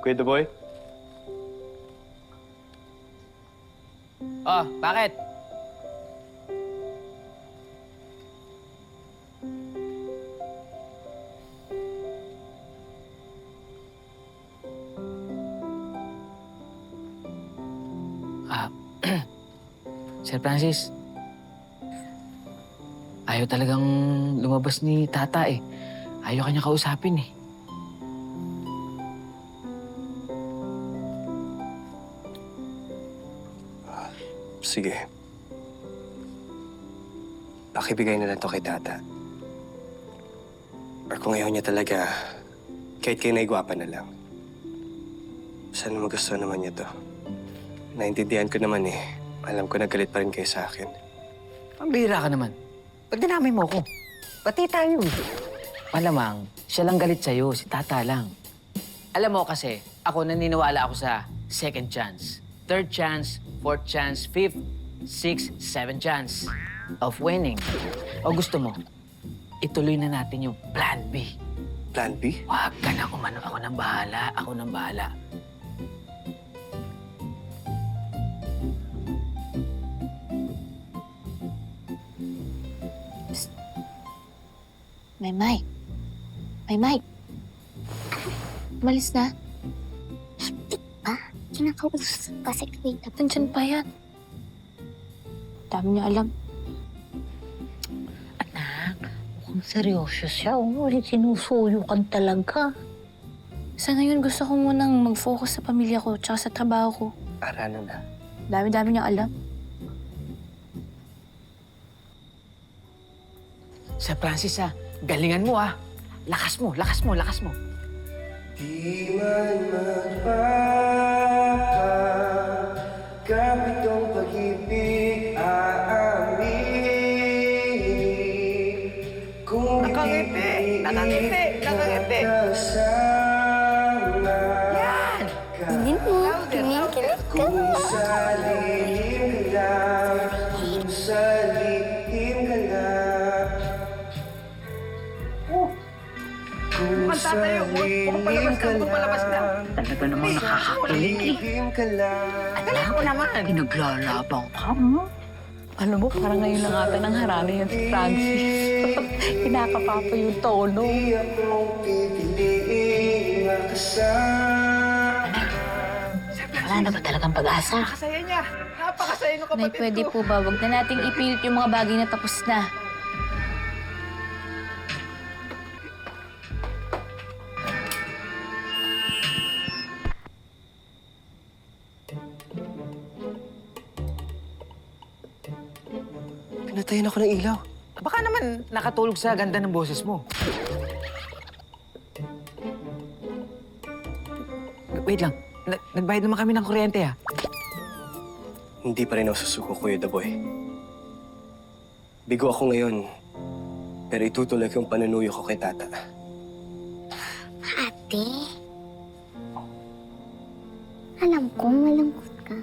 Kuya Daboy? Oh, bakit? Ah, Sir Francis, ayaw talagang lumabas ni Tata eh. Ayaw kanya kausapin eh. Sige. Pakibigay na lang to kay Tata. Or kung ayaw niya talaga, kahit kay Naigwapa na lang. Sana magustuhan naman niya to. Naintindihan ko naman eh. Alam ko nagalit pa rin kayo sa akin. Ang bihira ka naman. Ba't dinamay mo ko? Pati tayo. Malamang, siya lang galit sa'yo, si Tata lang. Alam mo kasi, ako naniniwala ako sa second chance, third chance, fourth chance, fifth, sixth, seventh chance of winning. O gusto mo, ituloy na natin yung plan B. Plan B? Huwag ka na umano. Ako nang bahala. Ako nang bahala. Maymay. Maymay. Umalis na. Pa, kinakausap kasi kita. Nandyan pa yan. Dami niya alam. Anak, mukhang seryoso siya. Sinusuyo ka talaga. Sa ngayon, gusto ko munang mag-focus sa pamilya ko tsaka sa trabaho ko. Ano na? Dami-dami niyang alam. Sir Francis, galingan mo, Lakas mo, lakas mo, lakas mo. Di man magpapagkapit ang pag-ibig aamin. Kung Nakangiti! Nakangiti! Nakangiti! Yan! Tingin mo, tingin ka. Kung sa lihim ka lang, kung sa lihim ka lang. Kung sa lihim ka lang, Talaga namang nakakakilig. lihim ka lang. Alam ko naman. Pinaglalaban ka, mo. Alam mo, parang ngayon lang ata nang harana yan si Francis. Kinakapapa yung tono. Di akong pipiliin makasama. Wala na ba talagang pag-asa? Napakasaya niya. Napakasaya ng Nay, kapatid pwede ko. po ba? Huwag na nating ipilit yung mga bagay na tapos na. Pinatayin ako ng ilaw. Baka naman nakatulog sa ganda ng boses mo. Wait lang. Nagbayad naman kami ng kuryente, Hindi pa rin ako susuko, Kuya Daboy. Bigo ako ngayon, pero itutuloy ko yung panunuyo ko kay Tata. Ate, alam ko malungkot ka.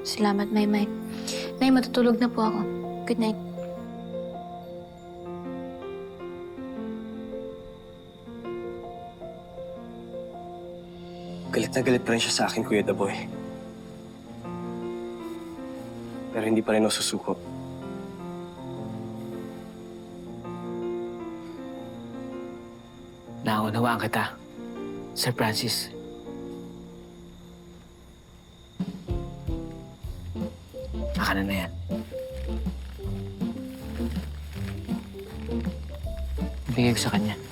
Salamat, Maymay. Nay, matutulog na po ako. Good night. Galit na galit pa rin siya sa akin, Kuya Daboy. Pero hindi pa rin ako susuko. Naunawaan kita, Sir Francis. Akin na yan. Bigay ko sa kanya.